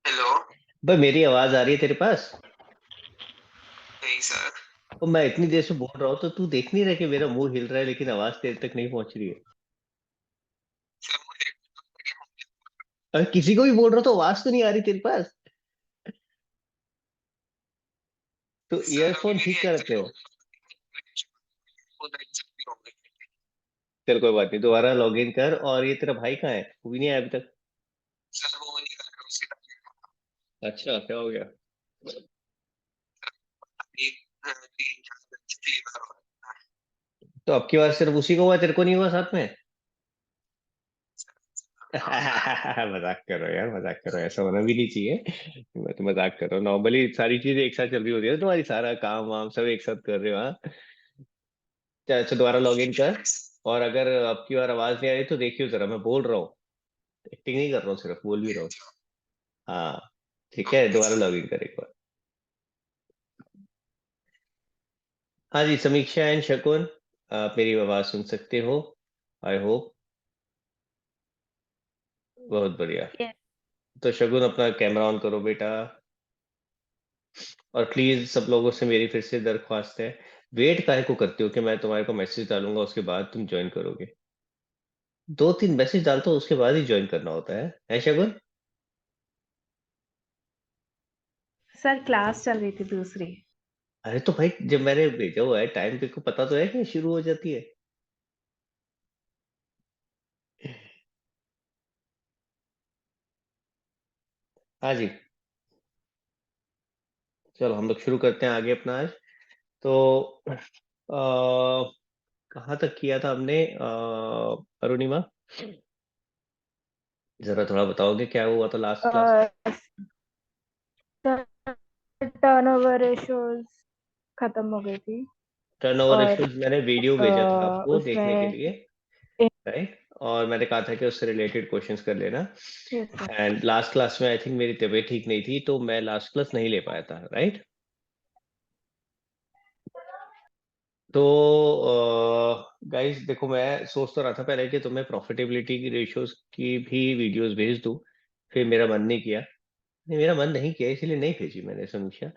Hello. भाई मेरी आवाज आ रही है तेरे पास। नहीं सर। और मैं इतनी देर से बोल रहा हूँ तो तू देख नहीं रहा कि मेरा मुंह हिल रहा है लेकिन आवाज तेरे तक नहीं पहुंच रही है। सर मुझे अरे किसी को भी बोल रहा हूँ तो आवाज तो नहीं आ रही तेरे पास। तो सर अभी ईयरफोन मेरी ठीक एग्जाम करते हो। खुद एग्जाम भी होंगे। चल कोई बात नहीं, दोबारा लॉग इन कर। और ये तेरा भाई कहाँ है? वो भी नहीं आया अभी तक। सर वो नहीं कर रहा उसके अच्छा, क्या हो गया? अभी 3 4 दिन से फीवर हो रहा है। तो अब की बार सिर्फ उसी को हुआ, तेरे को नहीं हुआ साथ में? मजाक करो यार, मजाक करो, ऐसा होना भी नहीं चाहिए। मैं तो मजाक कर रहा हूँ, नॉर्मली सारी चीजें एक साथ चल रही होती है, तुम्हारी सारा काम वाम सब एक साथ कर रहे हो, हाँ। चल अच्छा, दोबारा लॉग इन कर। और अगर अब की बार आवाज नहीं आ रही तो देखियो जरा, मैं बोल रहा हूँ, एक्टिंग नहीं कर रहा हूँ, सिर्फ बोल भी रहा हूँ। हाँ, ठीक है, ओके दोबारा सर। लॉग इन कर एक बार। हाँ जी, समीक्षा एंड शकुन, आप मेरी आवाज सुन सकते हो? I hope. बहुत बढ़िया। Yes. तो शगुन अपना कैमरा ऑन करो बेटा। और प्लीज सब लोगों से मेरी फिर से दरख्वास्त है, वेट काहे को करते हो कि मैं तुम्हारे को मैसेज डालूंगा उसके बाद तुम ज्वाइन करोगे? 2 3 मैसेज डालते हो उसके बाद ही ज्वाइन करना होता है शगुन? सर क्लास चल रही थी दूसरी। अरे तो भाई जब मैंने भेजा हुआ है टाइम पे को पता तो है कि शुरू हो जाती है। हाँ जी। चलो हम लोग शुरू करते हैं आगे अपना आज। तो कहाँ तक किया था हमने? अरुणिमा, जरा थोड़ा बताओगे क्या हुआ था लास्ट क्लास में? टर्नओवर रेशोज खत्म हो गई थी। टर्नओवर और रेशियोज मैंने वीडियो भेजा था आपको देखने के उसमें लिए, राइट? और मैंने कहा था कि उससे रिलेटेड क्वेश्चंस कर लेना। yes, sir. And last class में आई थिंक मेरी तबीयत ठीक नहीं थी तो मैं लास्ट क्लास नहीं ले पाया था, राइट? तो गाइस देखो, मैं सोच तो रहा था पहले कि तुम्हें प्रॉफिटेबिलिटी की रेशियोज की भी वीडियोस भेज दूं, फिर मेरा मन नहीं किया। नहीं, मेरा मन नहीं किया इसलिए नहीं भेजी मैंने समीक्षा।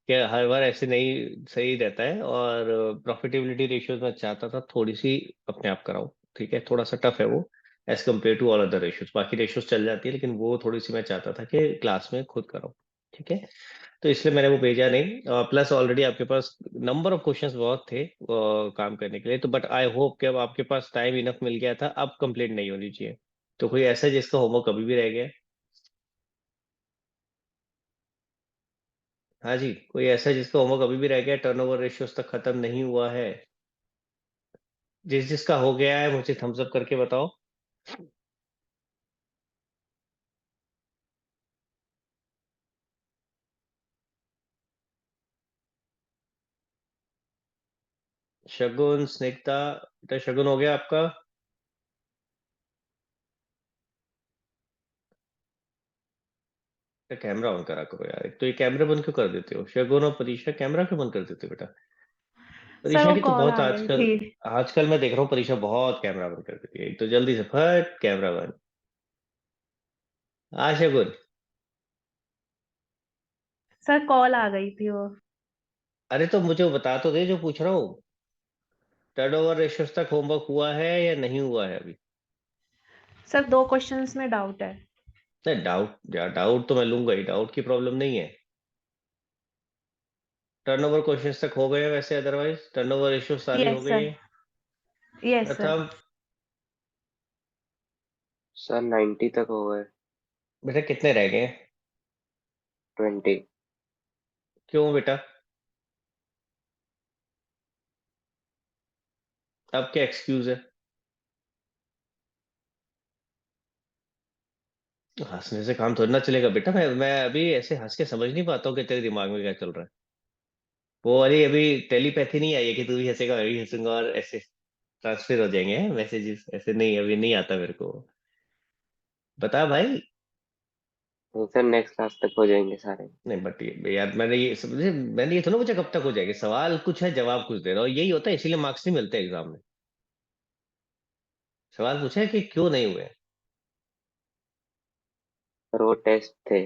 क्या हर बार ऐसे नहीं सही रहता है? और प्रॉफिटेबिलिटी रेशियोज मैं चाहता था थोड़ी सी अपने आप कराऊं, ठीक है, थोड़ा सा टफ है वो as compare to all other ratios. बाकी रेशियोज चल जाती है लेकिन वो थोड़ी सी मैं चाहता था कि क्लास में खुद कराऊं, ठीक है। तो इसलिए मैंने वो भेजा नहीं। प्लस ऑलरेडी आपके पास नंबर ऑफ क्वेश्चंस बहुत थे काम करने के लिए, तो बट आई होप कि अब आपके पास टाइम इनफ मिल गया था, अब कंप्लीट नहीं होनी चाहिए। तो कोई ऐसा है जिसका होमवर्क अभी भी रह गया है? हाँ जी, कोई ऐसा है जिसका होमवर्क अभी भी रह गया है, टर्नओवर रेशियोज तक खत्म नहीं हुआ है? जिस जिसका हो गया है मुझे थम्स अप करके बताओ। शगुन, स्निग्धा, बेटा शगुन हो गया आपका? कैमरा ऑन करा करो यार, एक तो ये कैमरा बंद क्यों कर देते हो? शगुन और परीक्षा कैमरा क्यों बंद कर देते हो बेटा? सर परीक्षा वो की तो कॉल बहुत आ गई आजकल, थी। आजकल मैं देख रहा हूँ परीक्षा बहुत कैमरा बंद कर देती है, एक तो जल्दी से फट कैमरा बंद। हाँ शगुन। सर कॉल आ गई थी वो। अरे तो मुझे वो बता तो दे जो पूछ रहा हूँ। टर्नओवर रेशियोज तक होमवर्क हुआ है या नहीं हुआ है अभी? सर 2 क्वेश्चंस में डाउट है। नहीं डाउट, या डाउट तो मैं लूंगा ही, डाउट की प्रॉब्लम नहीं है। टर्नओवर क्वेश्चंस तक हो गए हैं वैसे, अदरवाइज टर्नओवर रेशियो सारी हो यस गई सर। है? Yes sir. प्रथम, सर 90 तक हो गए। बेटा कितने रह गए? 20। क्यों बेटा? अब क्या एक्सक्यूज है? हंसने से काम थोड़ी ना चलेगा बेटा, मैं अभी ऐसे हंस के समझ नहीं पाता हूँ कि तेरे दिमाग में क्या चल रहा है। वो वाली अभी टेलीपैथी नहीं आई है कि तू भी हंसेगा मैं भी हंसूंगा और ऐसे ट्रांसफर हो जाएंगे मैसेजेस, ऐसे नहीं, अभी नहीं आता मेरे को। बता भाई। तो सर नेक्स्ट क्लास तक हो जाएंगे सारे। नहीं बट ये यार, मैंने ये थोड़ा पूछा कब तक हो जाएगी, सवाल कुछ है जवाब कुछ दे रहा हूँ, यही होता है, इसीलिए मार्क्स नहीं मिलते एग्जाम में। सवाल पूछा है कि क्यों नहीं हुए। सर वो टेस्ट थे।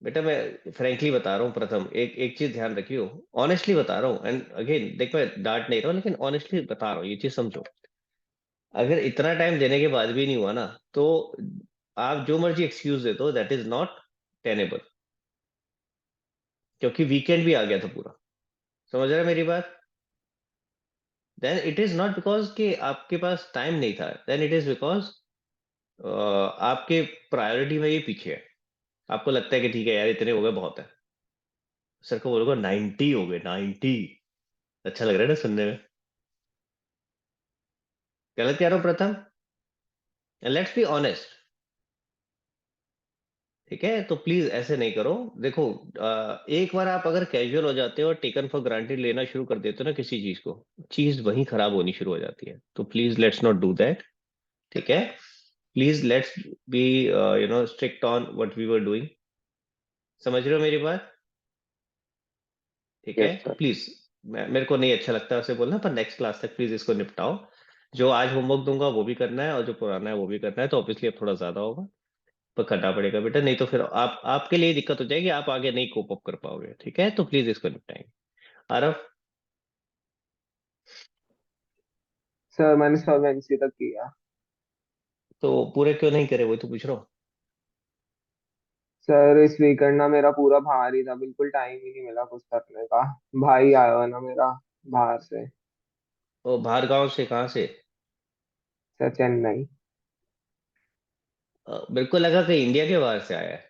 बेटा मैं फ्रैंकली बता रहा हूँ, प्रथम एक एक चीज ध्यान रखियो, ऑनेस्टली बता रहा हूँ, एंड अगेन देख मैं डांट नहीं रहा हूँ, लेकिन ऑनेस्टली बता रहा हूँ, ये चीज समझो। अगर इतना टाइम देने के बाद भी नहीं हुआ ना, तो आप जो मर्जी एक्सक्यूज दे दो, दैट इज नॉट टेनेबल, क्योंकि वीकेंड भी आ गया था पूरा। समझ रहे हैं मेरी बात? Then it is not because कि आपके पास टाइम नहीं था, देन इट इज बिकॉज आपके प्रायोरिटी में ये पीछे है। आपको लगता है कि ठीक है यार, इतने हो गए, बहुत है। सर को बोलोगे 90 हो गए, 90। अच्छा लग रहा है ना सुनने में? गलत कह रहा हूँ प्रथम? Let's be honest. ठीक है, तो प्लीज ऐसे नहीं करो। देखो, एक बार आप अगर कैजुअल हो जाते हो और टेकन फॉर ग्रांटेड लेना शुरू कर देते हो ना किसी चीज को, चीज वहीं खराब होनी शुरू हो जाती है। तो please let's not do that. ठीक है, please let's be strict on what we were doing. समझ रहे हो मेरी बात? ठीक है, यस तो सर। प्लीज, मेरे को नहीं अच्छा लगता उसे बोलना, पर नेक्स्ट क्लास तक प्लीज इसको निपटाओ। जो आज होमवर्क दूंगा वो भी करना है, और जो पुराना है वो भी करना है। तो ऑब्वियसली अब थोड़ा ज्यादा होगा, पर करना पड़ेगा बेटा, नहीं तो फिर आप आपके लिए दिक्कत हो जाएगी, आप आगे नहीं कोप अप कर पाओगे। ठीक है, तो प्लीज इसको निपटाएंगे। आरव, सर मैंने सॉल्वेंसी तक किया। तो पूरे क्यों नहीं करे, वही तो पूछ रहा हूँ। सर इस वीकेंड ना मेरा पूरा बाहर ही था, बिल्कुल टाइम ही नहीं मिला कुछ करने का। भाई आया हुआ ना मेरा बाहर से। तो बाहर गांव से कहाँ से? सर चेन्नई। मेरे को लगा कि इंडिया के बाहर से आया है।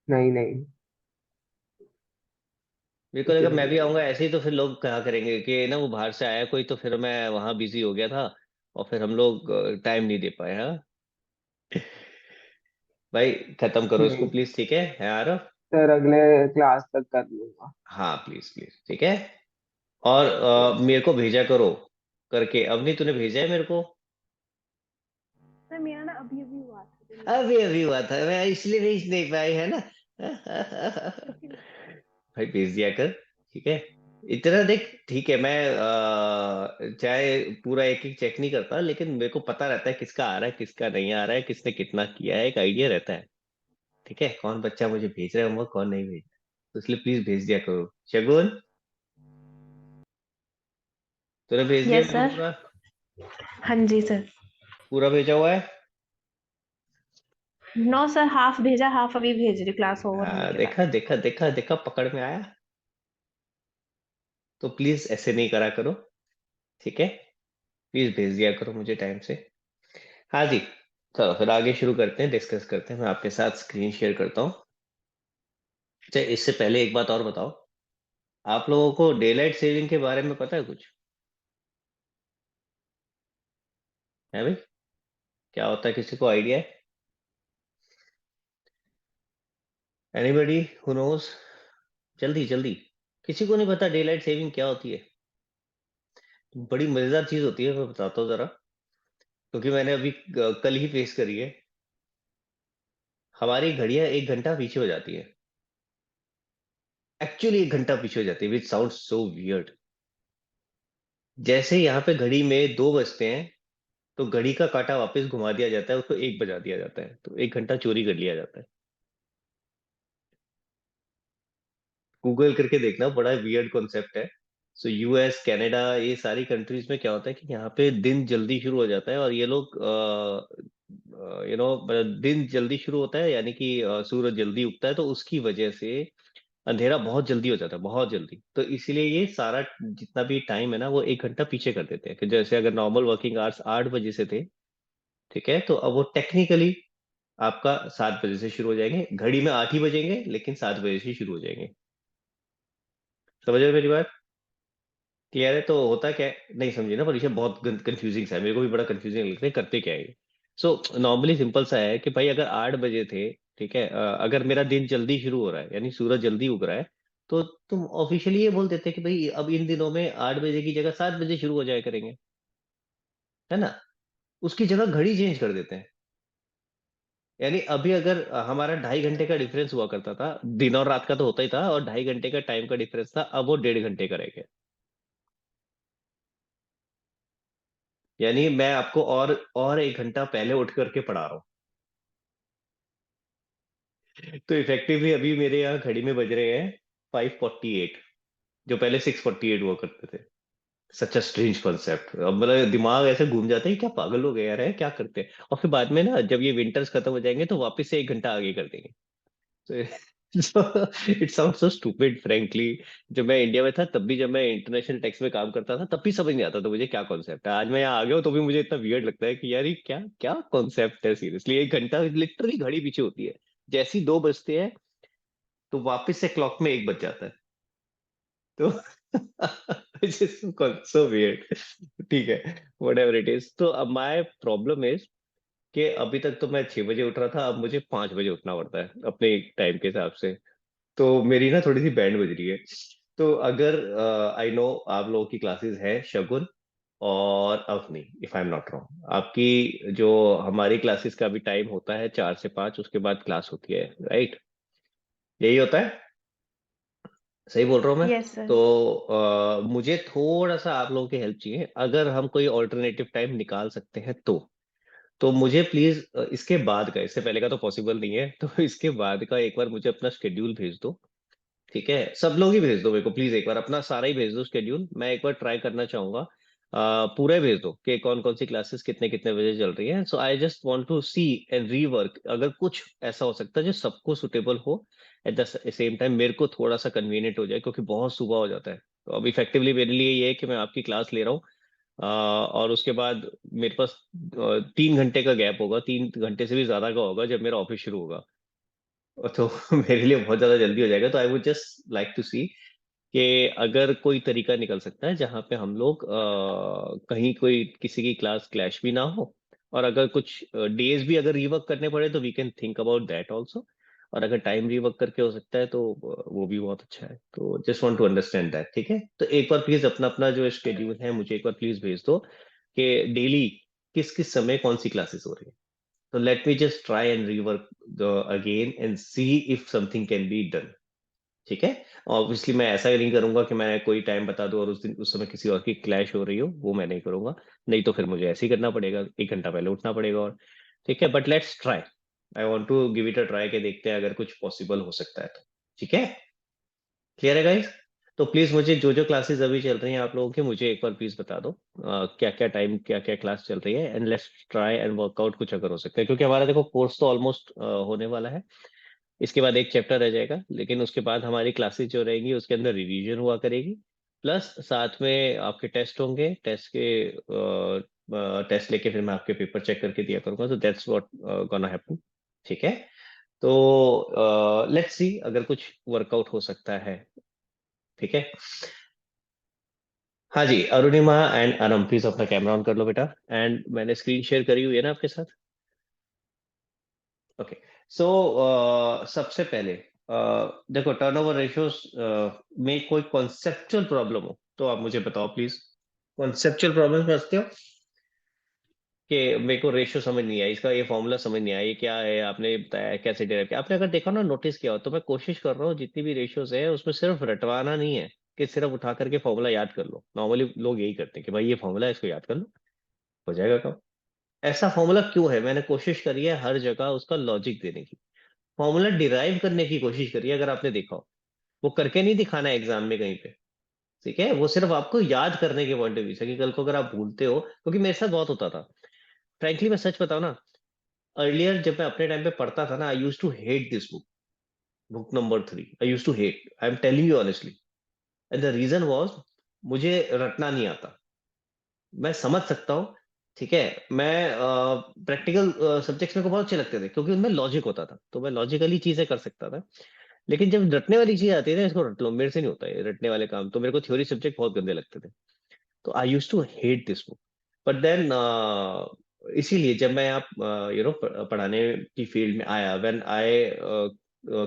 नहीं नहीं। मेरे को लगा मैं भी चेन्नई। आऊंगा ऐसे ही, तो फिर लोग कहा करेंगे कि ना वो बाहर से आया कोई, तो फिर मैं वहां बिजी हो गया था, और फिर हम लोग टाइम नहीं दे पाए। हाँ भाई, खत्म करो इसको नहीं प्लीज। ठीक है आरव? सर, अगले क्लास तक कर लूंगा। हाँ प्लीज प्लीज, ठीक है। और यस सर। मेरे को भेजा करो करके। अब नहीं, तूने भेजा है मेरे को? सर मेरा ना अभी अभी हुआ था तो नहीं अभी भेज अभी हुआ था, मैं इसलिए भेज नहीं पाई, है ना? लेकिन भाई भेज दिया कर। ठीक है, इतना देख, ठीक है, मैं चाहे पूरा एक एक चेक नहीं करता, लेकिन मेरे को पता रहता है किसका आ रहा है, किसका नहीं आ रहा है, किसने कितना किया है, एक आइडिया रहता है। ठीक है, कौन बच्चा मुझे भेज रहा है होमवर्क, कौन नहीं भेज रहा है। तो इसलिए प्लीज भेज दिया करो। शगुन, तूने भेज दिया यस मेरे को सर। पूरा? हाँ जी सर। पूरा भेजा हुआ है? नो सर, हाफ भेजा, हाफ अभी भेज रही क्लास ओवर होने हाँ, के बाद। देखा देखा देखा देखा, पकड़ में आया। तो प्लीज ऐसे नहीं करा करो। ठीक है, प्लीज भेज दिया करो मुझे टाइम से। हाँ जी, चलो फिर आगे शुरू करते हैं, डिस्कस करते हैं। मैं आपके साथ स्क्रीन शेयर करता हूँ। अच्छा, इससे पहले एक बात और बताओ, आप लोगों को डे लाइट सेविंग के बारे में पता है कुछ? है भाई? क्या होता है, किसी को आइडिया है? Anybody who knows? जल्दी जल्दी, किसी को नहीं पता डे लाइट सेविंग क्या होती है? बड़ी मजेदार चीज होती है, मैं बताता हूँ जरा, क्योंकि मैंने अभी कल ही फेस करी है। हमारी घड़ियां 1 घंटा पीछे हो जाती है। एक्चुअली 1 घंटा पीछे हो जाती है, विच साउंड सो वियर्ड। जैसे यहाँ पे घड़ी में 2 बजते हैं, तो घड़ी का काटा वापस घुमा दिया जाता है, उसको 1 बजा दिया जाता है, तो 1 घंटा चोरी कर लिया जाता है। गूगल करके देखना, बड़ा वियर्ड कॉन्सेप्ट है। सो यूएस, कनाडा, ये सारी कंट्रीज में क्या होता है कि यहाँ पे दिन जल्दी शुरू हो जाता है, और ये लोग दिन जल्दी शुरू होता है, यानी कि सूरज जल्दी उगता है, तो उसकी वजह से अंधेरा बहुत जल्दी हो जाता है, बहुत जल्दी। तो इसीलिए ये सारा जितना भी टाइम है ना, वो 1 घंटा पीछे कर देते हैं। कि जैसे अगर नॉर्मल वर्किंग आवर्स 8 बजे से थे, ठीक है, तो अब वो टेक्निकली आपका 7 बजे से शुरू हो जाएंगे। घड़ी में 8 ही बजेंगे, लेकिन 7 बजे से शुरू हो जाएंगे। समझ रहे हो मेरी बात? क्लियर है? तो होता क्या है, नहीं समझे ना, पर ये बहुत कंफ्यूजिंग सा है, मेरे को भी बड़ा कंफ्यूजिंग लगता है, करते क्या है ये। सो नॉर्मली सिंपल सा है कि भाई अगर 8 बजे थे, ठीक है, अगर मेरा दिन जल्दी शुरू हो रहा है, यानी सूरज जल्दी उग रहा है, तो तुम ऑफिशियली ये बोल देते कि भाई अब इन दिनों में 8 बजे की जगह 7 बजे शुरू हो जाया करेंगे, है ना? उसकी जगह घड़ी चेंज कर देते हैं। यानी अभी अगर हमारा 2.5 घंटे का डिफरेंस हुआ करता था, दिन और रात का तो होता ही था, और 2.5 घंटे का टाइम का डिफरेंस था, अब वो 1.5 घंटे का रह गया। यानी मैं आपको और 1 घंटा पहले उठ करके पढ़ा रहा हूँ। तो इफेक्टिवली अभी मेरे यहाँ घड़ी में बज रहे हैं 5:48, जो पहले 6:48 हुआ करते थे। सच अ स्ट्रेंज कॉन्सेप्ट। अब मेरा दिमाग ऐसे घूम जाता है कि क्या पागल हो गए यार, है क्या करते हैं। और फिर बाद में ना जब ये विंटर्स खत्म हो जाएंगे तो वापस से 1 घंटा आगे कर देंगे। So it sound so stupid frankly. जब मैं इंडिया में था तब भी, जब मैं इंटरनेशनल टैक्स में काम करता था, तब भी समझ नहीं आता था मुझे क्या कॉन्सेप्ट है। आज मैं यहाँ आ गया हूँ तो भी मुझे इतना वियर्ड लगता है कि यार ये क्या क्या कॉन्सेप्ट है। सीरियसली 1 घंटा लिटरली घड़ी पीछे होती है। जैसे ही 2 बजते हैं तो वापस से क्लॉक में 1 बज जाता है। तो सो वियर्ड। ठीक है, व्हाटएवर इट इज। तो अब माय प्रॉब्लम इज कि अभी तक तो मैं 6 बजे उठ रहा था, अब मुझे 5 बजे उठना पड़ता है अपने टाइम के हिसाब से। तो मेरी ना थोड़ी सी बैंड बज रही है। तो अगर आई नो आप लोगों की क्लासेस है शगुन और Avni, if I am not wrong, आपकी जो हमारी क्लासेस का भी टाइम होता है 4 से 5, उसके बाद क्लास होती है, राइट? यही होता है, सही बोल रहा हूँ मैं? Yes sir. तो मुझे थोड़ा सा आप लोगों की हेल्प चाहिए, अगर हम कोई ऑल्टरनेटिव टाइम निकाल सकते हैं तो मुझे प्लीज इसके बाद का, इससे पहले का तो पॉसिबल नहीं है, तो इसके बाद का एक बार मुझे अपना शेड्यूल भेज दो। ठीक है, सब लोग ही भेज दो मेरे को प्लीज, एक बार अपना सारा ही भेज दो शेड्यूल। मैं एक बार ट्राई करना चाहूंगा। पूरा ही भेज दो कि कौन कौन सी क्लासेस कितने कितने बजे चल रही हैं। So I just want to see and rework, अगर कुछ ऐसा हो सकता है जो सबको सुटेबल हो, एट द सेम टाइम मेरे को थोड़ा सा कन्वीनियंट हो जाए, क्योंकि बहुत सुबह हो जाता है। तो अब इफेक्टिवली मेरे लिए ये है कि मैं आपकी क्लास ले रहा हूँ, और उसके बाद मेरे पास 3 घंटे का गैप होगा, 3 घंटे से भी ज्यादा का होगा जब मेरा ऑफिस शुरू होगा। तो मेरे लिए बहुत ज्यादा जल्दी हो जाएगा। तो I would just like to see कि अगर कोई तरीका निकल सकता है जहाँ पे हम लोग कहीं कोई किसी की क्लास क्लैश भी ना हो, और अगर कुछ डेज भी अगर रिवर्क करने पड़े तो we can think about that also. और अगर टाइम रिवर्क करके हो सकता है तो वो भी बहुत अच्छा है। तो just want to understand that. ठीक है, तो एक बार प्लीज अपना अपना जो शेड्यूल है मुझे एक बार प्लीज भेज दो कि डेली किस किस समय कौन सी क्लासेस हो रही है। तो let me just try and rework again and see if something can be done। ठीक है, ऑब्वियसली मैं ऐसा ही नहीं करूंगा कि मैं कोई टाइम बता दूं और उस दिन उस समय किसी और की क्लैश हो रही हो, वो मैं नहीं करूंगा। नहीं तो फिर मुझे ऐसे ही करना पड़ेगा, 1 घंटा पहले उठना पड़ेगा। और ठीक है, but let's try. I want to give it a try के देखते हैं अगर कुछ पॉसिबल हो सकता है तो। ठीक है, क्लियर है गाइस? तो प्लीज मुझे जो जो क्लासेस अभी चल रही हैं आप लोगों की, मुझे एक बार प्लीज बता दो क्या क्या टाइम क्या क्या क्लास चल रही है, and let's try and workout कुछ अगर हो सकता है, क्योंकि हमारा देखो कोर्स तो ऑलमोस्ट होने वाला है। इसके बाद एक चैप्टर रह जाएगा, लेकिन उसके बाद हमारी क्लासेस जो रहेंगी उसके अंदर रिवीजन हुआ करेगी, प्लस साथ में आपके टेस्ट होंगे। टेस्ट लेके फिर मैं आपके पेपर चेक करके दिया करूंगा। तो दैट्स व्हाट गोना हैपन। ठीक है, तो लेट्स सी अगर कुछ वर्कआउट हो सकता है। ठीक है, हाँ जी, अरुणिमा एंड अनम प्लीज अपना कैमरा ऑन कर लो बेटा। एंड मैंने स्क्रीन शेयर करी हुई है ना आपके साथ? ओके। सो सबसे पहले देखो, टर्नओवर रेशियोज में कोई कॉन्सेप्चुअल प्रॉब्लम हो तो आप मुझे बताओ प्लीज। कॉन्सेप्चुअल प्रॉब्लम समझते हो कि मेरे को रेशियो समझ नहीं आया, इसका ये फॉर्मूला समझ नहीं आया, ये क्या है, आपने बताया कैसे डेराइव किया। आपने अगर देखा ना, नोटिस किया हो तो मैं कोशिश कर रहा हूँ जितनी भी रेशियोज है उसमें सिर्फ रटवाना नहीं है कि सिर्फ उठा करके फॉर्मूला याद कर लो। नॉर्मली लोग यही करते हैं कि भाई ये फॉर्मूला है, इसको याद कर लो, हो जाएगा काम। ऐसा फॉर्मूला क्यों है? मैंने कोशिश करी है हर जगह उसका लॉजिक देने की, फॉर्मूला डिराइव करने की कोशिश करी है, अगर आपने देखा हो। वो करके नहीं दिखाना है एग्जाम में कहीं पे। ठीक है, वो सिर्फ आपको याद करने के पॉइंट ऑफ व्यू से, कि कल को अगर आप भूलते हो, क्योंकि मेरे साथ बहुत होता था। फ्रैंकली मैं सच बताऊं ना, अर्लियर जब मैं अपने टाइम पे पढ़ता था ना, I use to hate this book, book number 3। I use to hate, I am telling you honestly. And the reason was, मुझे रटना नहीं आता। मैं समझ सकता हूँ, ठीक है, मैं प्रैक्टिकल सब्जेक्ट्स मेरे को बहुत अच्छे लगते थे क्योंकि उनमें लॉजिक होता था, तो मैं लॉजिकली चीजें कर सकता था। लेकिन जब रटने वाली चीज आती है ना, इसको रट लो, मेरे से नहीं होता है रटने वाले काम। तो मेरे को थ्योरी सब्जेक्ट बहुत गंदे लगते थे। तो I use to hate this book. But then इसीलिए जब मैं आप पढ़ाने की फील्ड में आया, when I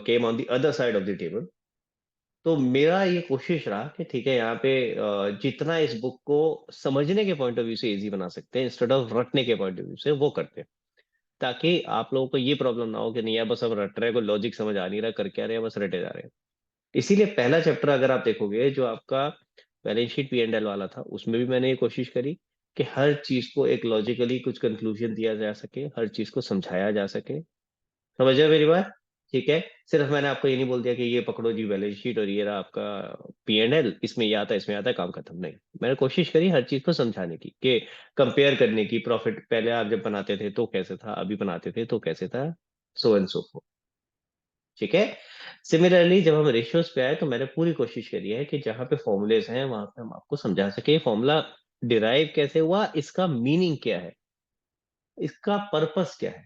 came on the other side of the table, तो मेरा ये कोशिश रहा कि ठीक है, यहाँ पे जितना इस बुक को समझने के पॉइंट ऑफ व्यू से इजी बना सकते हैं, इंस्टेड ऑफ रटने के पॉइंट ऑफ व्यू से, वो करते हैं। ताकि आप लोगों को ये प्रॉब्लम ना हो कि नहीं यार बस अब रट रहे हैं, कोई लॉजिक समझ आ नहीं रहा, कर क्या रहे हैं, बस रटे जा रहे हैं। इसीलिए पहला चैप्टर अगर आप देखोगे जो आपका बैलेंस शीट P&L वाला था, उसमें भी मैंने ये कोशिश करी कि हर चीज को एक लॉजिकली कुछ कंक्लूजन दिया जा सके, हर चीज को समझाया जा सके। समझ रहे हो मेरी बात? ठीक है, सिर्फ मैंने आपको ये नहीं बोल दिया कि ये पकड़ो जी बैलेंस शीट और ये रहा आपका P&L, इसमें ये आता है इसमें आता है, काम खत्म। नहीं, मैंने कोशिश करी हर चीज को समझाने की, कि कंपेयर करने की, प्रॉफिट पहले आप जब बनाते थे तो कैसे था, अभी बनाते थे तो कैसे था, सो एंड सो फोर्थ। ठीक है। सिमिलरली जब हम रेशियोज पे आए तो मैंने पूरी कोशिश करी है कि जहाँ पे फॉर्मूलेज हैं वहां पे हम आपको समझा सके फॉर्मूला डिराइव कैसे हुआ, इसका मीनिंग क्या है, इसका पर्पस क्या है।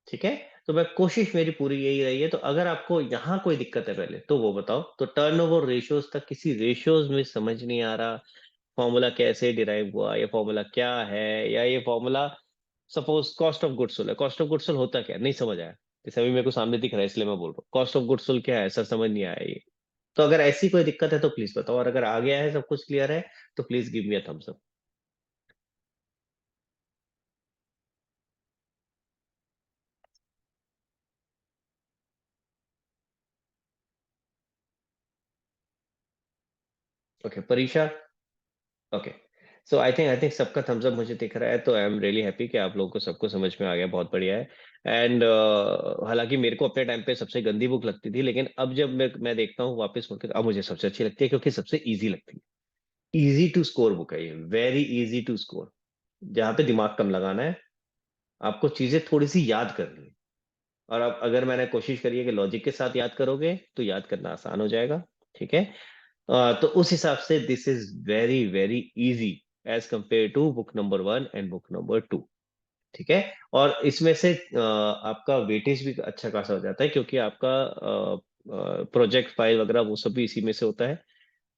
ठीक है। तो मैं कोशिश मेरी पूरी यही रही है। तो अगर आपको यहाँ कोई दिक्कत है पहले तो वो बताओ। तो टर्नओवर रेशियोज तक किसी रेशियोज में समझ नहीं आ रहा, फॉर्मूला कैसे डिराइव हुआ, ये फॉर्मूला क्या है, या ये formula suppose cost of goods sold है, कॉस्ट ऑफ गुड्स सोल्ड होता क्या है, नहीं समझ आया, जैसे अभी मेरे को सामने दिख रहा है इसलिए मैं बोल रहा हूँ कॉस्ट ऑफ गुड्स सोल्ड क्या है, सर समझ नहीं आया ये। तो अगर ऐसी कोई दिक्कत है तो प्लीज बताओ, और अगर आ गया है, सब कुछ क्लियर है, तो please give me a thumbs up. Okay परीक्षा। ओके। सो आई थिंक सबका थम्स अप मुझे दिख रहा है, तो आई एम रियली हैप्पी कि आप लोगों को सबको समझ में आ गया, बहुत बढ़िया है। एंड हालांकि मेरे को अपने टाइम पे सबसे गंदी बुक लगती थी, लेकिन अब जब मैं देखता हूँ वापस मुड़ के, अब मुझे सबसे अच्छी लगती है, क्योंकि सबसे इजी लगती है। इजी टू स्कोर बुक है ये, वेरी इजी टू स्कोर, जहाँ पे दिमाग कम लगाना है, आपको चीजें थोड़ी सी याद करनी है। और अब अगर मैंने कोशिश करी है कि लॉजिक के साथ याद करोगे तो याद करना आसान हो जाएगा। ठीक है। तो उस हिसाब से this is very very easy as compare to book number 1 and book number 2। ठीक है। और इसमें से आपका वेटेज भी अच्छा खासा हो जाता है, क्योंकि आपका प्रोजेक्ट फाइल वगैरह वो सब भी इसी में से होता है।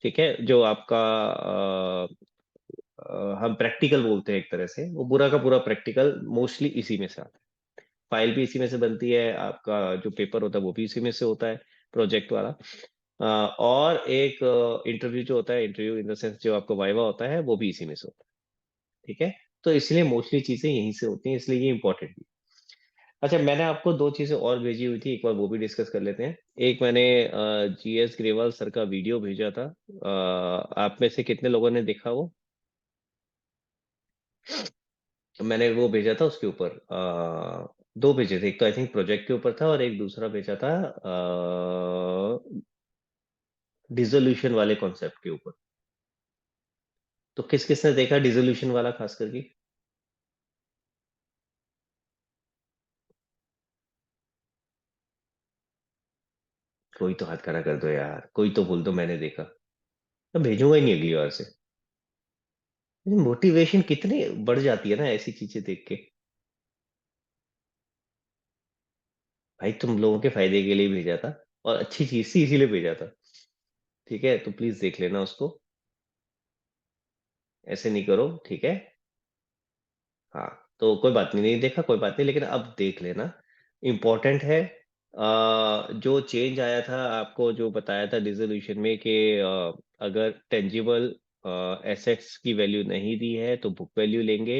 ठीक है। जो आपका हम प्रैक्टिकल बोलते हैं एक तरह से, वो पूरा का पूरा प्रैक्टिकल मोस्टली इसी में से आता है। फाइल भी इसी में से बनती है, आपका जो पेपर होता है वो भी इसी में से होता है, प्रोजेक्ट वाला। और एक इंटरव्यू जो होता है, इंटरव्यू इन द सेंस जो आपका वाइवा होता है, वो भी इसी में से होता है। ठीक है। तो इसलिए मोस्टली चीजें यहीं से होती हैं, इसलिए ये इंपॉर्टेंट भी। अच्छा, मैंने आपको दो चीजें और भेजी हुई थी, एक बार वो भी डिस्कस कर लेते हैं। एक मैंने GS ग्रेवाल सर का वीडियो भेजा था, आप में से कितने लोगों ने देखा वो? मैंने वो भेजा था उसके ऊपर, दो भेजे थे, एक तो आई थिंक प्रोजेक्ट के ऊपर था और एक दूसरा भेजा था डिसोल्यूशन वाले कॉन्सेप्ट के ऊपर। तो किस किस ने देखा डिसोल्यूशन वाला खास करके? कोई तो हाथ खड़ा कर दो यार, कोई तो बोल दो मैंने देखा। मैं भेजूंगा ही नहीं अगली बार से। मोटिवेशन कितनी बढ़ जाती है ना ऐसी चीजें देख के। भाई तुम लोगों के फायदे के लिए भेजा था, और अच्छी चीज थी इसीलिए भेजा था। ठीक है, तो प्लीज देख लेना उसको, ऐसे नहीं करो। ठीक है। हाँ। तो कोई बात नहीं, नहीं देखा कोई बात नहीं, लेकिन अब देख लेना, इम्पोर्टेंट है। जो चेंज आया था आपको जो बताया था डिसोल्यूशन में कि अगर टेंजिबल एसेट्स की वैल्यू नहीं दी है तो बुक वैल्यू लेंगे,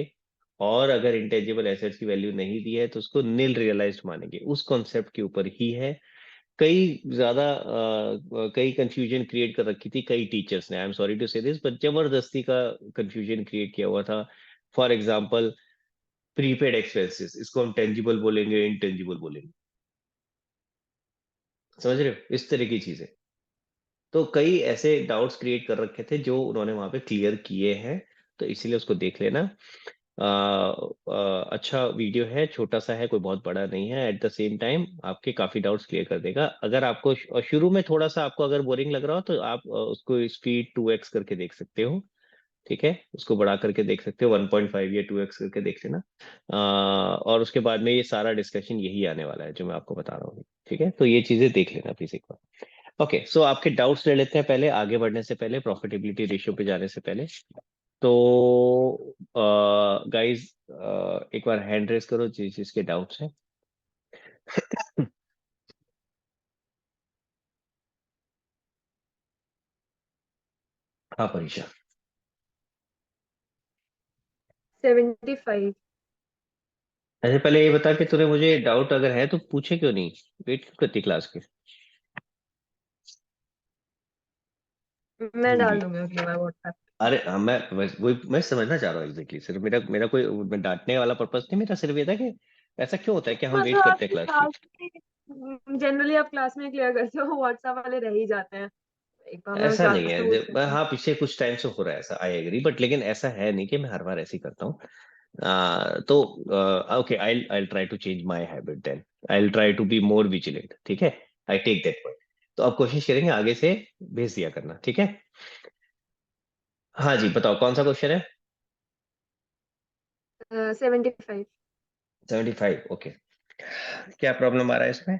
और अगर इंटेंजिबल एसेट्स की वैल्यू नहीं दी है तो उसको नील रियलाइज्ड मानेंगे, उस कॉन्सेप्ट के ऊपर ही है। कई ज्यादा कई कंफ्यूजन क्रिएट कर रखी थी कई टीचर्स ने, आई एम सॉरी टू से दिस, बट जबरदस्ती का कंफ्यूजन क्रिएट किया हुआ था। फॉर एग्जाम्पल, प्रीपेड एक्सपेंसेस, इसको हम टेंजिबल बोलेंगे, इनटेंजिबल बोलेंगे, समझ रहे हो, इस तरह की चीजें। तो कई ऐसे डाउट्स क्रिएट कर रखे थे जो उन्होंने वहां पे क्लियर किए हैं, तो इसीलिए उसको देख लेना। अच्छा वीडियो है, छोटा सा है, कोई बहुत बड़ा नहीं है, एट द सेम टाइम आपके काफी डाउट्स क्लियर कर देगा। अगर आपको शुरू में थोड़ा सा आपको अगर बोरिंग लग रहा हो तो आप उसको स्पीड 2x करके देख सकते हो। ठीक है, उसको बढ़ा करके देख सकते हो, 1.5 या 2x करके देख लेना। और उसके बाद में ये सारा डिस्कशन यही आने वाला है जो मैं आपको बता रहा हूँ। ठीक है, तो ये चीजें देख लेना प्लीज एक बार। ओके, सो आपके डाउट्स ले लेते हैं पहले, आगे बढ़ने से पहले, प्रॉफिटेबिलिटी रेशियो पे जाने से पहले। तो गाइस, एक बार हैंड रेस करो जिस जिसके डाउट्स हैं। हाँ परीक्षा। 75। ऐसे पहले ये बता कि तूने मुझे डाउट अगर है तो पूछे क्यों नहीं, वेट क्यों करती क्लास के? मैं डाल होगी। दूंगी अगली बार व्हाट्सएप। अरे हाँ, वही मैं समझना चाह रहा हूँ एग्जैक्टली, सिर्फ मेरा मेरा कोई मैं डांटने वाला पर्पस नहीं, मेरा सिर्फ ये था कि ऐसा क्यों होता है कि हम वेट मतलब करते हैं आपकी क्लास की। क्लास में जनरली आप क्लास में क्लियर करते हो, व्हाट्सएप वाले रह ही जाते हैं। एक बार मैं ऐसा नहीं क्लास है, में पूछ लेती हूँ। हाँ पिछले कुछ टाइम से हो रहा है ऐसा, आई एग्री, बट लेकिन ऐसा है नहीं कि मैं हर बार ऐसे ही करता हूँ। तो okay, I try to change my habit then, I try to be more vigilant, ठीक है, आई टेक दैट पॉइंट। तो अब कोशिश करेंगे आगे से भेज दिया करना, ठीक है। हाँ जी, बताओ कौन सा क्वेश्चन है। 75। 75, ओके। क्या प्रॉब्लम आ रहा है इसमें।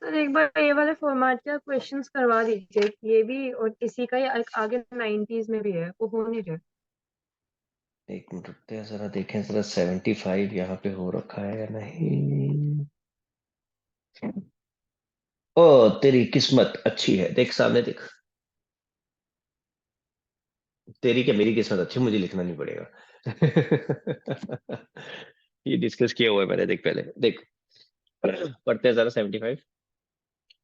सर एक बार ये वाले फॉर्मेट के क्वेश्चंस करवा दीजिए, ये भी और इसी का ही आगे 90s में भी है, वो हो नहीं रहा। एक मिनट रुकते हैं जरा, देखें जरा 75 यहाँ पे हो रखा है या नहीं। ओ तेरी किस्मत अच्छी है, देख सामने देख। तेरी क्या मेरी किस्मत अच्छी, मुझे लिखना नहीं पड़ेगा। ये डिस्कस किया हुआ है मैंने, देख पहले देख। पढ़ते हैं जरा 75।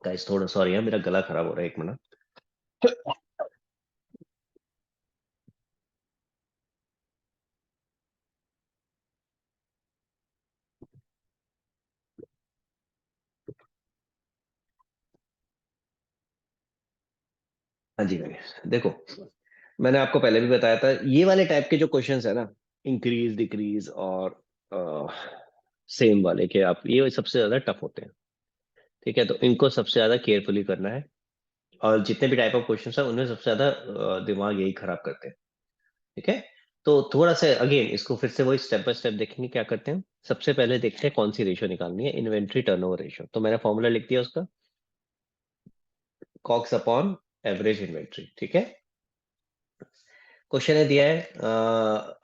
गाइस थोड़ा सॉरी है, मेरा गला खराब हो रहा है, एक मिनट। हाँ जी गाइस देखो, मैंने आपको पहले भी बताया था, ये वाले टाइप के जो क्वेश्चंस है ना, इंक्रीज डिक्रीज और सेम वाले के, आप ये सबसे ज्यादा टफ होते हैं, ठीक है। तो इनको सबसे ज्यादा केयरफुली करना है, और जितने भी टाइप ऑफ क्वेश्चंस है उनमें सबसे ज्यादा दिमाग यही खराब करते हैं, ठीक है। तो थोड़ा सा अगेन इसको फिर से वही स्टेप बाय स्टेप देखेंगे क्या करते हैं। सबसे पहले देखते हैं कौन सी रेशियो निकालनी है, इन्वेंट्री टर्नओवर रेशियो। तो मैंने फॉर्मूला लिख दिया उसका, कॉक्स अपॉन एवरेज इन्वेंट्री, ठीक है। क्वेश्चन है दिया है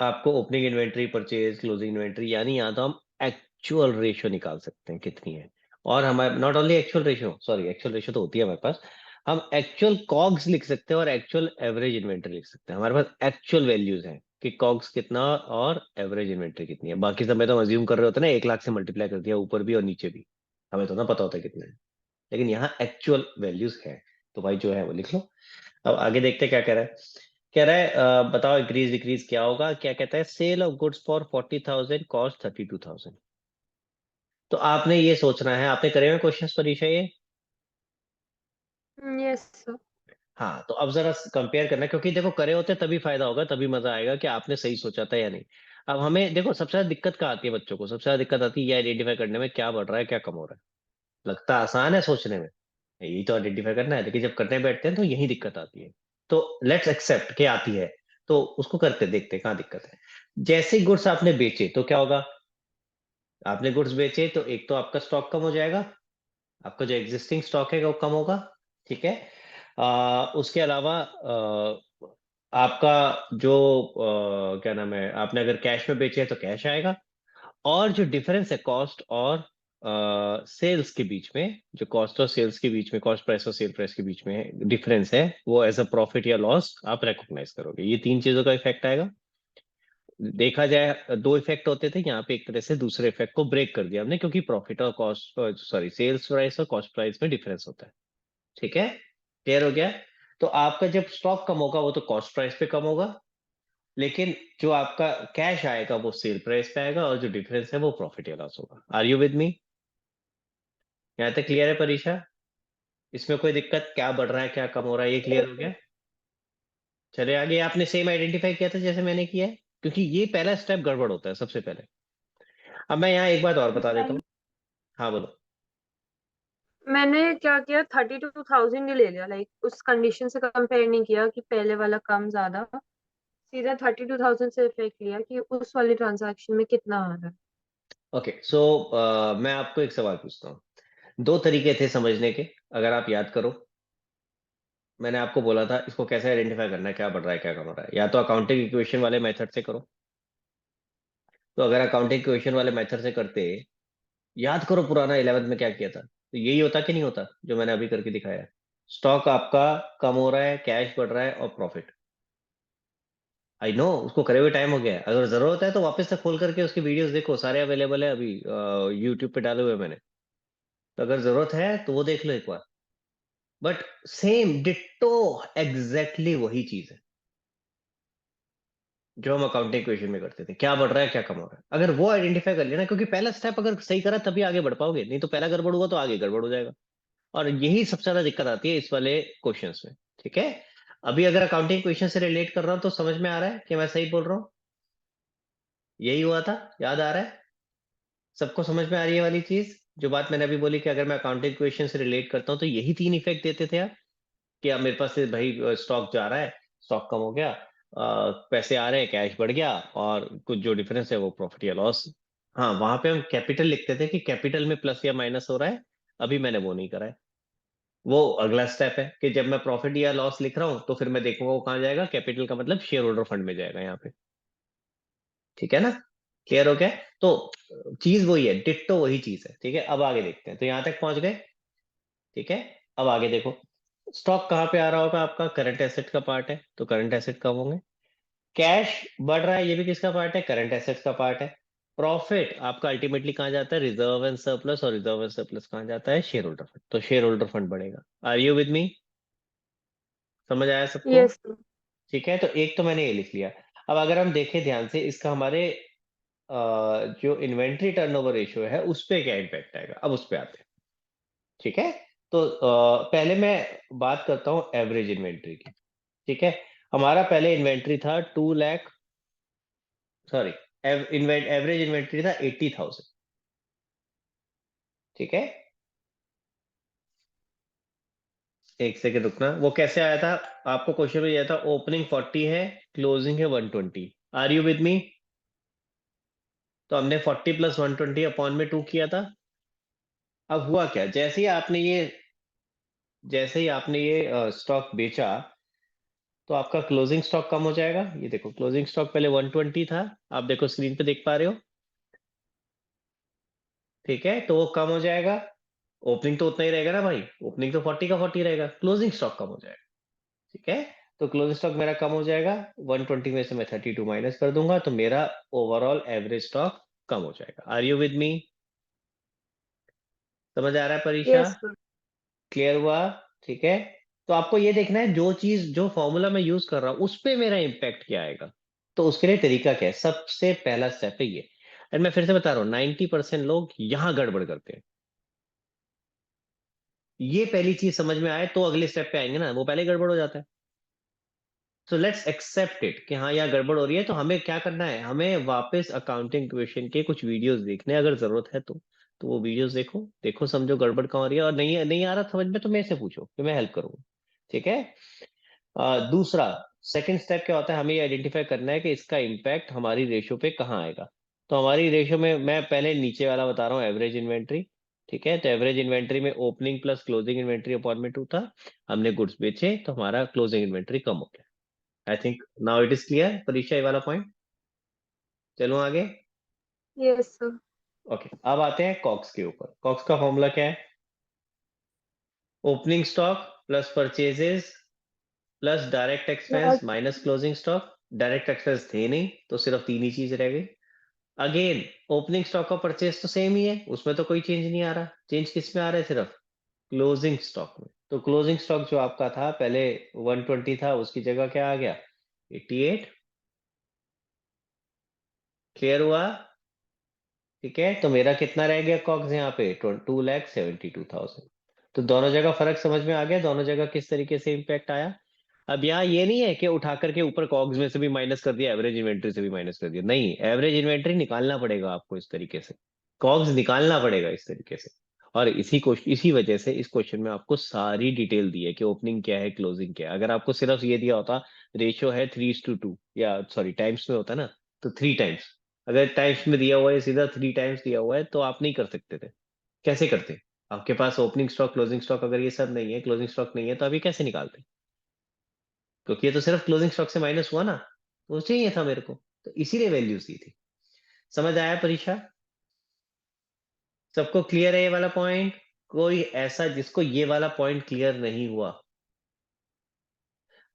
आपको, opening inventory, purchase, closing inventory, यानी या तो हम एक्चुअल रेशियो निकाल सकते हैं कितनी है, और हमारे not only actual ratio, sorry actual ratio तो होती है हमारे पास, हम एक्चुअल कॉग्स लिख सकते हैं और एक्चुअल एवरेज इन्वेंट्री लिख सकते हैं। हमारे पास एक्चुअल वैल्यूज हैं कि कॉग्स कितना और एवरेज इन्वेंट्री कितनी है। बाकी सब में तो हम अज्यूम कर रहे होते हैं ना, 1 लाख से मल्टीप्लाई कर दिया ऊपर भी और नीचे भी, हमें तो ना पता होता है कितना है, लेकिन यहाँ एक्चुअल वैल्यूज है। तो भाई जो है वो लिख लो। अब आगे देखते हैं क्या कह रहा है। कह रहा है बताओ इंक्रीज डिक्रीज क्या होगा। क्या कहता है, sale of goods for 40,000 cost 32,000। तो आपने ये सोचना है, आपने करे हुए क्वेश्चंस परीक्षा ये। Yes sir. हाँ तो अब जरा कंपेयर करना, क्योंकि देखो करे होते तभी फायदा होगा, तभी मजा आएगा कि आपने सही सोचा था या नहीं। अब हमें देखो सबसे ज्यादा दिक्कत कहाँ आती है बच्चों को, सबसे ज्यादा दिक्कत आती है ये आइडेंटिफाई करने में, क्या बढ़ रहा है क्या कम हो रहा है। लगता आसान है सोचने में, यही तो आइडेंटिफाई करना है, लेकिन जब करने बैठते हैं तो यही दिक्कत आती है। तो लेट्स एक्सेप्ट के आती है, तो उसको करते देखते हैं कहाँ दिक्कत है। जैसे ही गुड्स आपने बेचे तो क्या होगा, आपने गुड्स बेचे तो एक तो आपका स्टॉक कम हो जाएगा, आपका जो एग्जिस्टिंग स्टॉक है वो कम होगा, ठीक है। उसके अलावा आपका जो क्या नाम है, आपने अगर कैश में बेचे है तो कैश आएगा, और जो डिफरेंस है कॉस्ट और सेल्स के बीच में, जो कॉस्ट और सेल्स के बीच में, कॉस्ट प्राइस और सेल प्राइस के बीच में डिफरेंस है, वो एज अ प्रॉफिट या लॉस आप रिकॉग्नाइज करोगे। ये 3 चीजों का इफेक्ट आएगा। देखा जाए दो इफेक्ट होते थे, यहाँ पे एक तरह से दूसरे इफेक्ट को ब्रेक कर दिया हमने, क्योंकि प्रॉफिट और कॉस्ट, सॉरी सेल्स प्राइस और कॉस्ट प्राइस में डिफरेंस होता है, ठीक है। क्लियर हो गया। तो आपका जब स्टॉक कम होगा वो तो कॉस्ट प्राइस पे कम होगा, लेकिन जो आपका कैश आएगा वो सेल प्राइस पे आएगा, और जो डिफरेंस है वो प्रॉफिट या लॉस होगा। आर यू विद मी, यहाँ तक क्लियर है परीक्षा। इसमें कोई दिक्कत, क्या बढ़ रहा है क्या कम हो रहा है, ये क्लियर हो गया। चले आगे, आपने सेम आइडेंटिफाई किया था जैसे मैंने किया है, क्योंकि ये पहला स्टेप गड़बड़ होता है सबसे पहले। अब मैं यहाँ एक बात और बता देता हूँ। हाँ बोलो। मैंने क्या किया, 32,000 ही ले लिया, लाइक उस कंडीशन से कंपेयर नहीं किया कि पहले वाला कम ज्यादा, सीधा 32,000 से इफेक्ट लिया कि उस वाले ट्रांजैक्शन में कितना आ रहा है। ओके सो मैं आपको एक सवाल पूछता हूँ। दो तरीके थे समझने के, अगर आप याद करो, मैंने आपको बोला था इसको कैसे आइडेंटिफाई करना है, क्या बढ़ रहा है क्या कम हो रहा है। या तो अकाउंटिंग इक्वेशन वाले मेथड से करो, तो अगर अकाउंटिंग इक्वेशन वाले मेथड से करते, याद करो पुराना 11th में क्या किया था, तो यही होता कि नहीं होता जो मैंने अभी करके दिखाया। स्टॉक आपका कम हो रहा है, कैश बढ़ रहा है और प्रॉफिट। आई नो उसको करे हुए टाइम हो गया है, अगर जरूरत है तो वापस से खोल करके उसकी वीडियोस देखो, सारे अवेलेबल है अभी यूट्यूब पे डाले हुए हैं मैंने। तो अगर जरूरत है तो वो देख लो एक बार। बट सेम डिट्टो एग्जैक्टली वही चीज है। जो हम अकाउंटिंग इक्वेशन में करते थे, क्या बढ़ रहा है क्या कम हो रहा है, अगर वो आइडेंटिफाई कर लेना, क्योंकि पहला स्टेप अगर सही करा तभी आगे बढ़ पाओगे, नहीं तो पहला गड़बड़ हुआ तो आगे गड़बड़ हो जाएगा। और यही सबसे ज्यादा दिक्कत आती है इस वाले क्वेश्चंस में। ठीक है, अभी अगर अकाउंटिंग क्वेश्चन से रिलेट कर रहा हूं तो समझ में आ रहा है कि मैं सही बोल रहा हूँ? यही हुआ था, याद आ रहा है सबको? समझ में आ रही है वाली चीज जो बात मैंने अभी बोली कि अगर मैं अकाउंटिंग क्वेश्चन से रिलेट करता हूँ तो यही तीन इफेक्ट देते थे आप, कि अब मेरे पास से भाई स्टॉक जा रहा है, स्टॉक कम हो गया, पैसे आ रहे हैं, कैश बढ़ गया, और कुछ जो डिफरेंस है वो प्रॉफिट या लॉस। हाँ, वहां पे हम कैपिटल लिखते थे कि कैपिटल में प्लस या माइनस हो रहा है, अभी मैंने वो नहीं करा है। वो अगला स्टेप है कि जब मैं प्रॉफिट या लॉस लिख रहा हूँ तो फिर मैं देखूंगा वो कहाँ जाएगा, कैपिटल का मतलब शेयर होल्डर फंड में जाएगा यहाँ पे। ठीक है ना, क्लियर हो गया? तो चीज वही है, डिट्टो वही चीज है। ठीक है, अब आगे देखते हैं, तो यहाँ तक पहुंच गए। ठीक है, अब आगे देखो, स्टॉक कहाँ पे आ रहा होगा आपका? करंट एसेट का पार्ट है, तो करंट एसेट कब होंगे? कैश बढ़ रहा है, ये भी किसका पार्ट है? करंट एसेट्स का पार्ट है। प्रॉफिट आपका अल्टीमेटली कहाँ जाता है? रिजर्व एंड सरप्लस, और रिजर्व एंड सरप्लस कहाँ जाता है? शेयर होल्डर फंड, तो शेयर होल्डर फंड बढ़ेगा। Are you with me? समझ आया सबको? Yes sir. ठीक है, तो एक तो मैंने ये लिख लिया। अब अगर हम देखें ध्यान से, इसका हमारे जो इन्वेंट्री टर्नओवर रेशियो है उस पे क्या इम्पैक्ट आएगा, अब उस पे आते हैं। ठीक है, तो पहले मैं बात करता हूँ एवरेज इन्वेंट्री की। ठीक है, हमारा पहले इन्वेंट्री था 2 लाख, सॉरी, एवरेज इन्वेंट्री था 80,000। ठीक है, एक सेकंड रुकना, वो कैसे आया था? आपको क्वेश्चन में दिया था ओपनिंग 40 है, क्लोजिंग है 120। Are you with me? तो हमने 40 प्लस 120 अपॉन में 2 किया था। अब हुआ क्या, जैसे ही आपने ये स्टॉक बेचा तो आपका क्लोजिंग स्टॉक कम हो जाएगा। ये देखो, क्लोजिंग स्टॉक पहले 120 था, आप देखो स्क्रीन पे देख पा रहे हो। ठीक है, तो वो कम हो जाएगा। ओपनिंग तो उतना ही रहेगा ना भाई, ओपनिंग तो 40 का 40 रहेगा, क्लोजिंग स्टॉक कम हो जाएगा। ठीक है, तो क्लोजिंग स्टॉक मेरा कम हो जाएगा, 120 में से मैं 32 माइनस कर दूंगा, तो मेरा ओवरऑल एवरेज स्टॉक कम हो जाएगा। Are you with me? समझ आ रहा है परीक्षा? Yes sir. क्लियर हुआ? ठीक है, तो आपको ये देखना है जो चीज, जो फॉर्मूला मैं यूज कर रहा हूं उस पे मेरा इम्पैक्ट क्या आएगा। तो उसके लिए तरीका क्या है? सबसे पहला स्टेप है ये, और मैं फिर से बता रहा हूँ 90% लोग यहां गड़बड़ करते हैं। ये पहली चीज समझ में आए तो अगले स्टेप पे आएंगे ना, वो पहले गड़बड़ हो जाता है। सो लेट्स एक्सेप्ट इट कि हाँ यहाँ गड़बड़ हो रही है, तो हमें क्या करना है? हमें वापस अकाउंटिंग क्वेश्चन के कुछ वीडियोस देखने हैं, अगर जरूरत है तो वो वीडियोस देखो, देखो समझो गड़बड़ कहाँ हो रही है, और नहीं नहीं आ रहा समझ में तो मेरे से पूछो कि मैं हेल्प करूंगा। ठीक है, दूसरा, सेकंड स्टेप क्या होता है? हमें ये आइडेंटिफाई करना है कि इसका इम्पैक्ट हमारी रेशियो पे कहाँ आएगा। तो हमारी रेशियो में मैं पहले नीचे वाला बता रहा हूँ, एवरेज इन्वेंट्री। ठीक है, तो एवरेज इन्वेंट्री में opening plus closing inventory upon में 2 था, हमने गुड्स बेचे तो हमारा क्लोजिंग इन्वेंट्री कम हो गया। I think now it is clear परीक्षा, ये वाला पॉइंट। चलो आगे। Yes sir. ओके, अब आते हैं कॉक्स के ऊपर। कॉक्स का फॉर्मूला क्या है? Opening stock plus purchases plus direct expense minus closing stock. Direct expense थे नहीं तो सिर्फ तीन ही चीज रह गई। अगेन, ओपनिंग स्टॉक का परचेज तो सेम ही है, उसमें तो कोई चेंज नहीं आ रहा। चेंज किस में आ रहा है? सिर्फ क्लोजिंग स्टॉक में। तो क्लोजिंग स्टॉक जो आपका था पहले 120 था, उसकी जगह क्या आ गया? 88। क्लियर हुआ? ठीक है, तो मेरा कितना रह गया कॉग्स यहाँ पे? 2,72,000। तो दोनों जगह फर्क समझ में आ गया, दोनों जगह किस तरीके से इम्पैक्ट आया। अब यहाँ ये नहीं है कि उठा करके ऊपर कॉग्स में से भी माइनस कर दिया, एवरेज इन्वेंट्री से भी माइनस कर दिया, नहीं, एवरेज इन्वेंट्री निकालना पड़ेगा आपको इस तरीके से, कॉग्स निकालना पड़ेगा इस तरीके से। और इसी वजह से इस क्वेश्चन में आपको सारी डिटेल दी है कि ओपनिंग क्या है, क्लोजिंग क्या है। अगर आपको सिर्फ ये दिया होता रेशियो है 3:2, या सॉरी टाइम्स में होता ना, तो 3 टाइम्स, अगर टाइम्स में दिया हुआ है, सीधा 3 टाइम्स दिया हुआ है, तो आप नहीं कर सकते थे। कैसे करते? आपके पास ओपनिंग स्टॉक क्लोजिंग स्टॉक अगर ये सब नहीं है, क्लोजिंग स्टॉक नहीं है, तो अभी कैसे निकालते? क्योंकि ये तो सिर्फ क्लोजिंग स्टॉक से माइनस हुआ ना, तो चाहिए था मेरे को, तो इसीलिए वैल्यूज दी थी। समझ आया परीक्षा? सबको क्लियर है ये वाला पॉइंट? कोई ऐसा जिसको ये वाला पॉइंट क्लियर नहीं हुआ?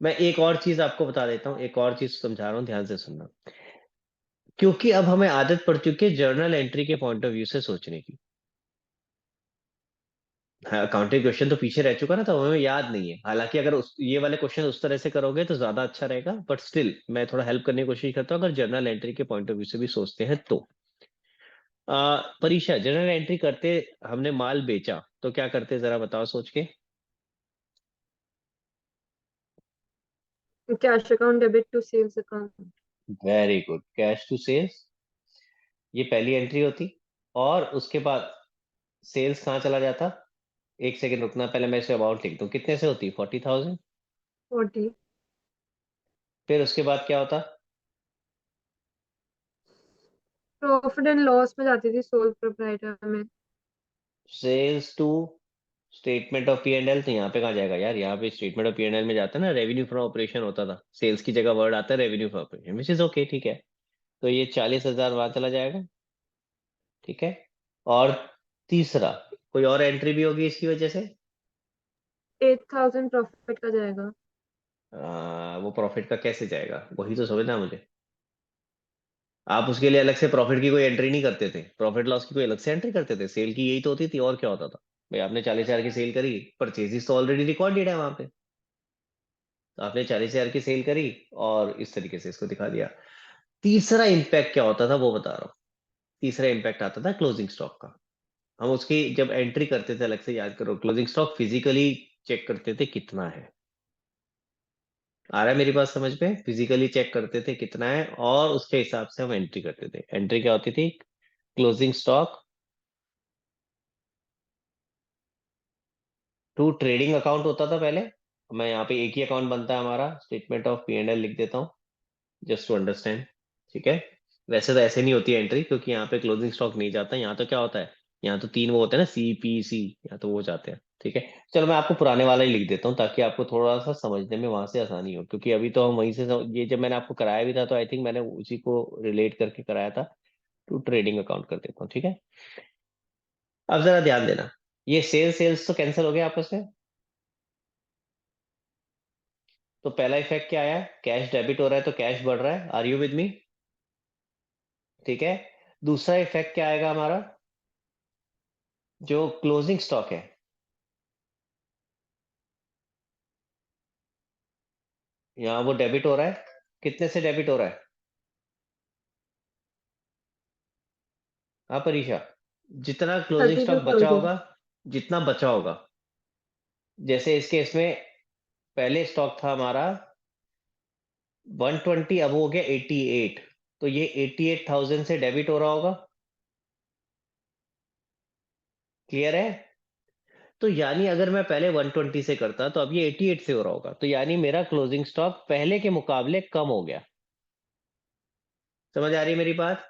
मैं एक और चीज आपको बता देता हूँ, एक और चीज समझा रहा हूँ, ध्यान से सुनना। क्योंकि अब हमें आदत पड़ चुकी है जर्नल एंट्री के पॉइंट ऑफ व्यू से सोचने की। हाँ, अकाउंटिंग क्वेश्चन तो पीछे रह चुका ना, तो हमें याद नहीं है। हालांकि अगर ये वाले क्वेश्चन उस तरह से करोगे तो ज्यादा अच्छा रहेगा, बट स्टिल मैं थोड़ा हेल्प करने की कोशिश करता हूँ अगर जर्नल एंट्री के पॉइंट ऑफ व्यू से भी सोचते हैं तो। परीक्षा, जर्नल एंट्री करते, हमने माल बेचा तो क्या करते, जरा बताओ सोच के। Cash account debit to sales account. Very good, cash to sales, ये पहली एंट्री होती। और उसके बाद सेल्स कहाँ चला जाता? एक सेकंड रुकना, पहले मैं इसे अमाउंट लिख दूं, कितने से होती? 40,000। 40। फिर उसके बाद क्या होता? प्रॉफिट एंड लॉस में जाती थी सोल प्रोप्राइटर में। Sales to statement of P and L, तो यहाँ पे कहाँ जाएगा यार? यहाँ पे statement of P and L में जाता है ना, रेवेन्यू फ्रॉम ऑपरेशन होता था, सेल्स की जगह वर्ड आता है revenue from operation, which is okay, ठीक है। तो ये 40,000 वहां चला जाएगा, ठीक है। और तीसरा, कोई और एंट्री भी होगी इसकी वजह से? 8,000 प्रॉफिट का जाएगा। वो प्रॉफिट का कैसे जाएगा, वही तो समझना मुझे। आप उसके लिए अलग से प्रॉफिट की कोई एंट्री नहीं करते थे, प्रॉफिट लॉस की कोई अलग से एंट्री करते थे? सेल की यही तो होती थी, और क्या होता था भाई? आपने 40,000 की सेल करी, परचेजेस तो ऑलरेडी रिकॉर्डेड है वहां पे, तो आपने 40,000 की सेल करी और इस तरीके से इसको दिखा दिया। तीसरा इंपैक्ट क्या होता था वो बता रहा हूँ। तीसरा इंपैक्ट आता था क्लोजिंग स्टॉक का। हम उसकी जब एंट्री करते थे, अलग से याद करो, क्लोजिंग स्टॉक फिजिकली चेक करते थे कितना है। आ रहा है मेरी बात समझ में? फिजिकली चेक करते थे कितना है और उसके हिसाब से हम एंट्री करते थे। एंट्री क्या होती थी? Closing stock to trading account होता था पहले। मैं यहाँ पे एक ही अकाउंट बनता है हमारा, statement of P and L लिख देता हूँ जस्ट टू अंडरस्टैंड, ठीक है। वैसे तो ऐसे नहीं होती है एंट्री, क्योंकि यहाँ पे क्लोजिंग स्टॉक नहीं जाता। यहाँ तो क्या होता है, यहाँ तो तीन वो होते हैं ना, सी पी सी, यहाँ तो वो जाते हैं, ठीक है। चलो मैं आपको पुराने वाला ही लिख देता हूँ ताकि आपको थोड़ा सा समझने में वहां से आसानी हो, क्योंकि अभी तो हम वहीं से ये जब मैंने आपको कराया भी था तो आई थिंक मैंने उसी को रिलेट करके कराया था। टू ट्रेडिंग अकाउंट कर देता हूँ, ठीक है। अब जरा ध्यान देना, ये सेल्स तो कैंसिल हो गया आपस में। तो पहला इफेक्ट क्या आया? कैश डेबिट हो रहा है तो कैश बढ़ रहा है, आर यू विद मी? ठीक है। दूसरा इफेक्ट क्या आएगा हमारा? जो क्लोजिंग स्टॉक है, यहाँ वो डेबिट हो रहा है, कितने से डेबिट हो रहा है? हाँ परीक्षा, जितना क्लोजिंग स्टॉक बचा 32,000। होगा, जितना बचा होगा, जैसे इस केस में पहले स्टॉक था हमारा 120, अब हो गया 88, तो ये 88,000 से डेबिट हो रहा होगा। क्लियर है? तो यानी अगर मैं पहले 120 से करता तो अब ये 88 से हो रहा होगा, तो यानी मेरा क्लोजिंग स्टॉक पहले के मुकाबले कम हो गया। समझ आ रही है मेरी बात?